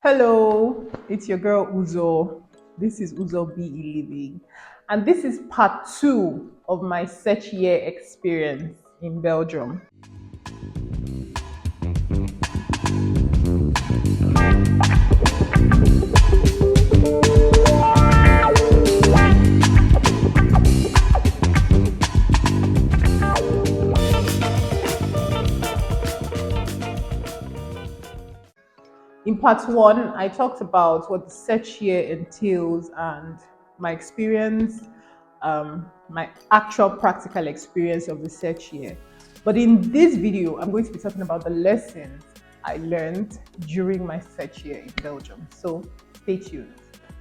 Hello, it's your girl Uzo. This is Uzo BE Living, and this is part two of my search year experience in Belgium. In part one, I talked about what the search year entails and my experience, my actual practical experience of the search year. But in this video, I'm going to be talking about the lessons I learned during my search year in Belgium. So stay tuned.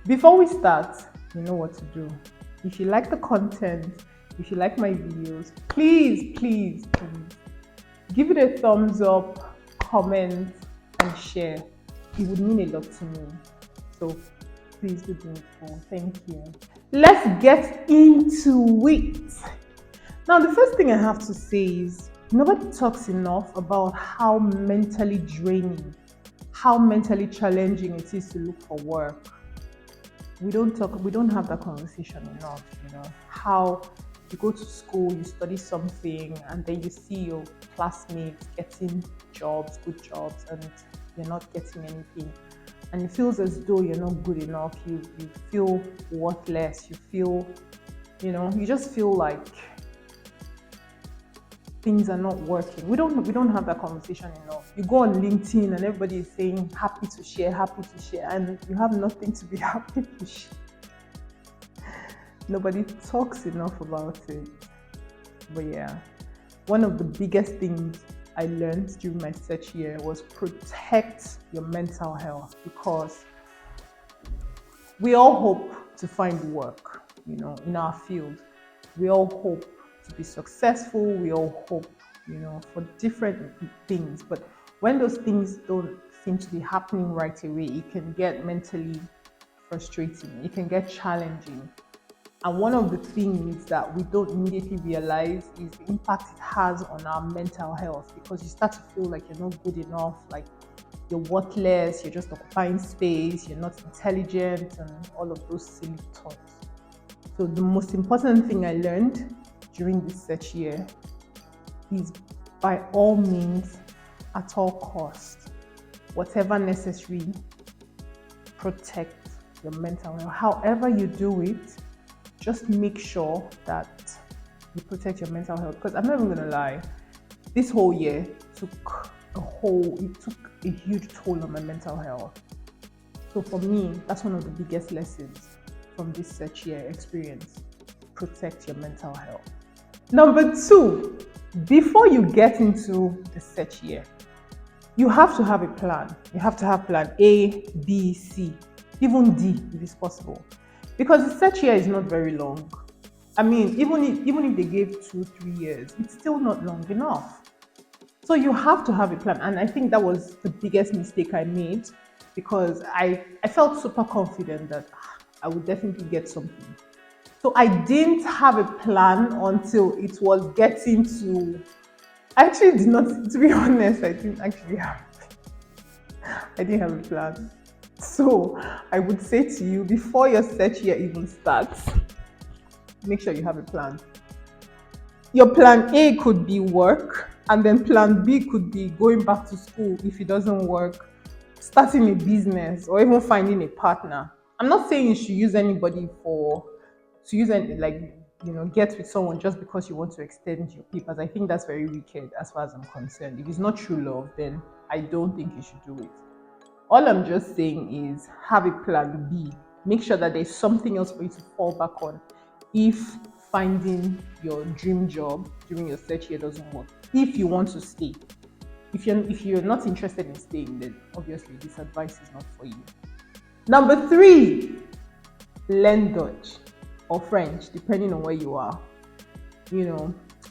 Before we start, you know what to do. If you like the content, if you like my videos, please give it a thumbs up, comment, and share. It would mean a lot to me. So please do grateful. Thank you. Let's get into it. Now, the first thing I have to say is nobody talks enough about how mentally draining, how mentally challenging it is to look for work. We don't have that conversation enough, how you go to school, you study something, and then you see your classmates getting jobs, good jobs, and you're not getting anything. And it feels as though you're not good enough. You feel worthless. You feel, you just feel like things are not working. We don't have that conversation enough. You go on LinkedIn and everybody is saying happy to share, and you have nothing to be happy to share. Nobody talks enough about it. But yeah, one of the biggest things I learned during my search year was protect your mental health, because we all hope to find work, in our field. We all hope to be successful. We all hope, for different things. But when those things don't seem to be happening right away, it can get mentally frustrating. It can get challenging. And one of the things that we don't immediately realize is the impact it has on our mental health, because you start to feel like you're not good enough, like you're worthless, you're just occupying space, you're not intelligent, and all of those silly thoughts. So the most important thing I learned during this search year is, by all means, at all costs, whatever necessary, protect your mental health. However you do it, just make sure that you protect your mental health. Because I'm not even gonna lie, this whole year took a huge toll on my mental health. So for me, that's one of the biggest lessons from this search year experience. Protect your mental health. Number two, before you get into the search year, you have to have a plan. You have to have plan A, B, C, even D if it's possible. Because the search year is not very long. I mean, even if they gave 2-3 years, it's still not long enough. So you have to have a plan. And I think that was the biggest mistake I made, because I felt super confident that I would definitely get something. So I didn't have a plan until it was getting to... I actually did not, to be honest, I didn't have a plan. So I would say to you, before your search year even starts, make sure you have a plan. Your plan A could be work, and then plan B could be going back to school if it doesn't work, starting a business, or even finding a partner. I'm not saying you should use anybody get with someone just because you want to extend your papers. I think that's very wicked as far as I'm concerned. If it's not true love, then I don't think you should do it. All I'm just saying is have a plan B. Make sure that there's something else for you to fall back on if finding your dream job during your search year doesn't work. If you want to stay. If you're not interested in staying, then obviously this advice is not for you. Number 3, learn Dutch or French, depending on where you are.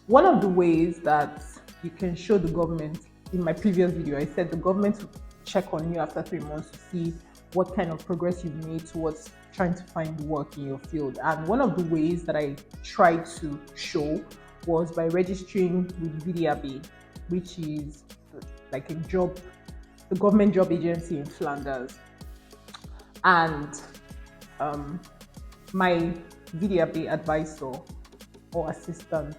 One of the ways that you can show the government, in my previous video, I said the government will check on you after 3 months to see what kind of progress you've made towards trying to find work in your field. And one of the ways that I tried to show was by registering with VDAB, which is like the government job agency in Flanders. and um, my VDAB advisor or assistant,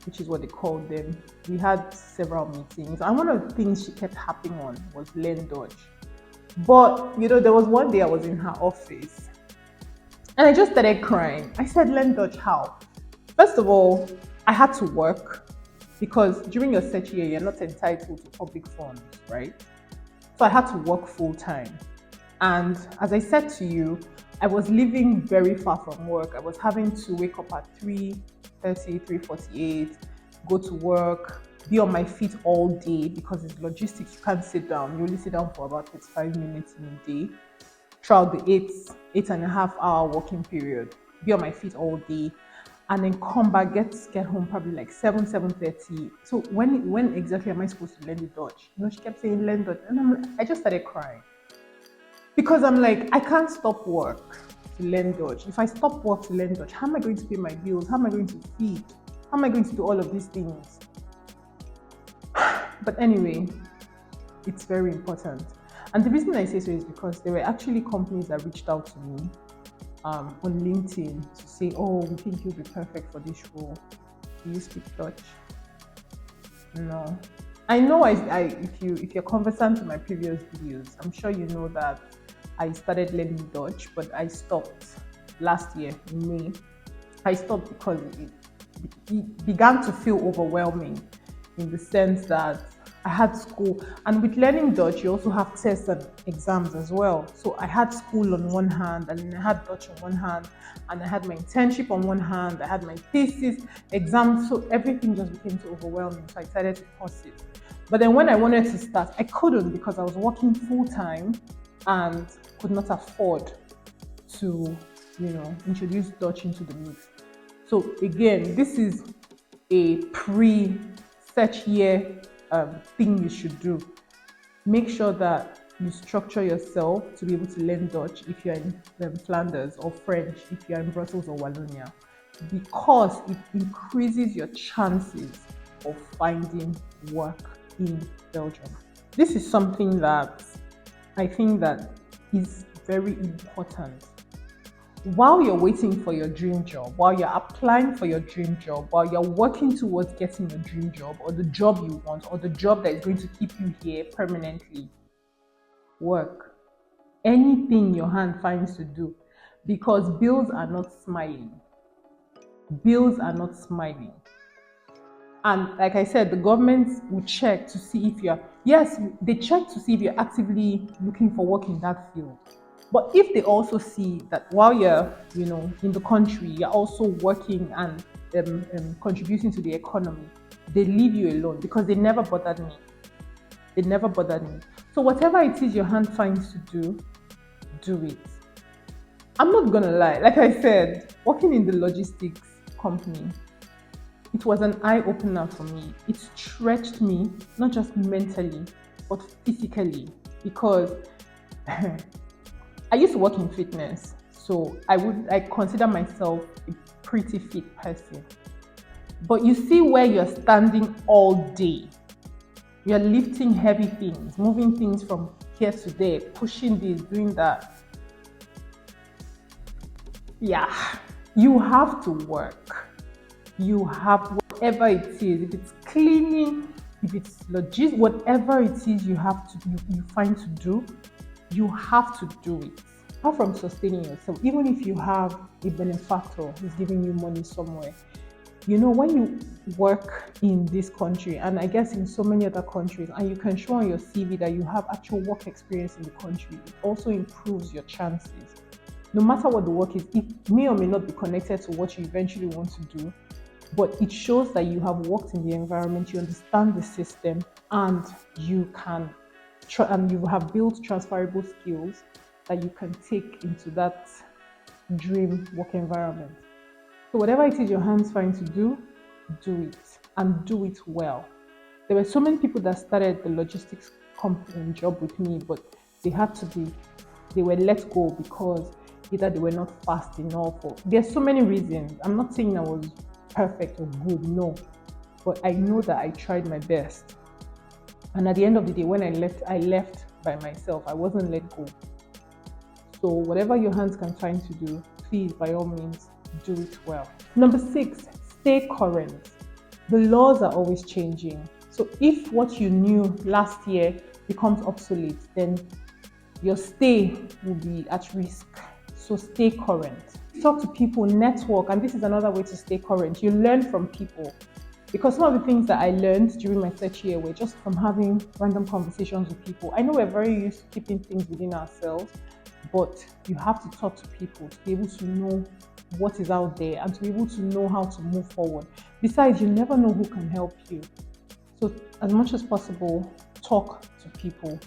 which is what they call them, we had several meetings. And one of the things she kept harping on was Learn Dutch. But, there was one day I was in her office and I just started crying. I said, Learn Dutch how? First of all, I had to work because during your search year, you're not entitled to public funds, right? So I had to work full time. And as I said to you, I was living very far from work. I was having to wake up at 3:30, 3:48, go to work, be on my feet all day because it's logistics. You can't sit down. You only sit down for about 35 minutes in a day throughout the 8.5 hour working period. Be on my feet all day and then come back, get home probably like 7:30. So when exactly am I supposed to learn the Dutch? She kept saying learn Dutch. And I just started crying. Because I'm like, I can't stop work to learn Dutch. If I stop work to learn Dutch, how am I going to pay my bills? How am I going to feed? How am I going to do all of these things? But anyway, it's very important. And the reason I say so is because there were actually companies that reached out to me on LinkedIn to say, oh, we think you'll be perfect for this role. Do you speak Dutch? No. I know if you're conversant to my previous videos, I'm sure you know that I started learning Dutch, but I stopped last year in May. I stopped because it began to feel overwhelming in the sense that I had school, and with learning Dutch, you also have tests and exams as well. So I had school on one hand, and then I had Dutch on one hand, and I had my internship on one hand, I had my thesis, exams, so everything just became too overwhelming. So I decided to pause it. But then when I wanted to start, I couldn't because I was working full time and could not afford to, introduce Dutch into the mix. So again, this is a pre-search year thing you should do. Make sure that you structure yourself to be able to learn Dutch if you're in Flanders, or French if you're in Brussels or Wallonia, because it increases your chances of finding work in Belgium. This is something that I think that is very important. While you're waiting for your dream job, while you're applying for your dream job, while you're working towards getting your dream job or the job you want or the job that is going to keep you here permanently, work. Anything your hand finds to do, because bills are not smiling. Bills are not smiling. And like I said, the government will check to see if they check to see if you're actively looking for work in that field. But if they also see that while you're, in the country, you're also working and contributing to the economy, they leave you alone because they never bothered me. They never bothered me. So whatever it is your hand finds to do it. I'm not gonna lie. Like I said, working in the logistics company, it was an eye-opener for me. It stretched me, not just mentally, but physically, because I used to work in fitness, so I consider myself a pretty fit person. But you see where you're standing all day. You're lifting heavy things, moving things from here to there, pushing this, doing that. Yeah, you have to work. You have whatever it is, if it's cleaning, if it's logistics, whatever it is you find to do, you have to do it. Apart from sustaining yourself, even if you have a benefactor who's giving you money somewhere, when you work in this country, and I guess in so many other countries, and you can show on your CV that you have actual work experience in the country, it also improves your chances. No matter what the work is, it may or may not be connected to what you eventually want to do, but it shows that you have worked in the environment, you understand the system, and you have built transferable skills that you can take into that dream work environment. So whatever it is your hands find to do it, and do it well. There were so many people that started the logistics company job with me, but they were let go because either they were not fast enough, or there's so many reasons. I'm not saying I was perfect or good, no, but I know that I tried my best. And at the end of the day, when I left by myself. I wasn't let go. So whatever your hands can find to do, please, by all means, do it well. Number 6, stay current. The laws are always changing. So if what you knew last year becomes obsolete, then your stay will be at risk. So stay current. Talk to people, network, and this is another way to stay current. You learn from people. Because some of the things that I learned during my search year were just from having random conversations with people. I know we're very used to keeping things within ourselves, but you have to talk to people to be able to know what is out there and to be able to know how to move forward. Besides, you never know who can help you. So as much as possible, talk to people.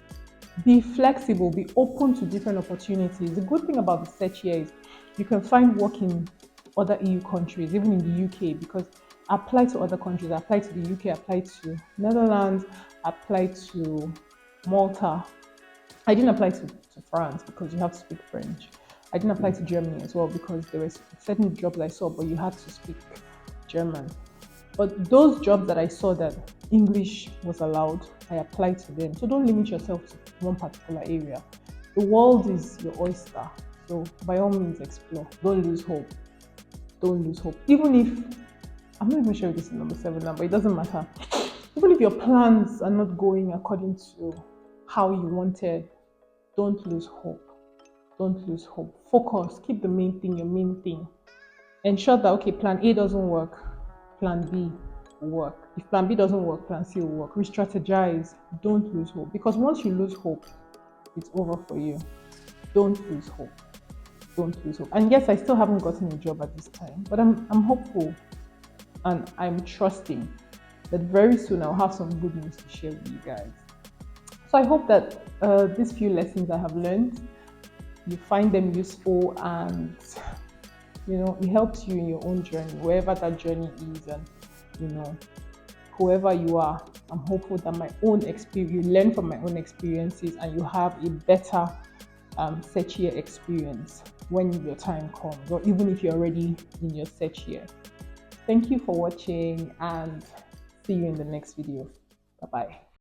Be flexible, be open to different opportunities. The good thing about the search here is you can find work in other EU countries, even in the UK, because I apply to other countries. I apply to the UK, I apply to Netherlands, I apply to Malta. I didn't apply to France because you have to speak French. I didn't apply to Germany as well because there were certain jobs I saw, but you had to speak German. But those jobs that I saw that English was allowed, I applied to them. So don't limit yourself to one particular area. The world is your oyster. So by all means, explore. Don't lose hope. Don't lose hope. Even if, I'm not even sure if this is number 7 now, but it doesn't matter. Even if your plans are not going according to how you wanted, don't lose hope. Don't lose hope. Focus. Keep the main thing your main thing. Ensure that, okay, plan A doesn't work, plan B will work. If plan B doesn't work, plan C will work. Re-strategize. Don't lose hope. Because once you lose hope, it's over for you. Don't lose hope. Don't lose hope. And yes, I still haven't gotten a job at this time, but I'm hopeful and I'm trusting that very soon I'll have some good news to share with you guys. So I hope that these few lessons I have learned, you find them useful and it helps you in your own journey, wherever that journey is, and whoever you are. I'm hopeful that my own experience, you learn from my own experiences, and you have a better search year experience when your time comes, or even if you're already in your search year. Thank you for watching, and see you in the next video. Bye bye.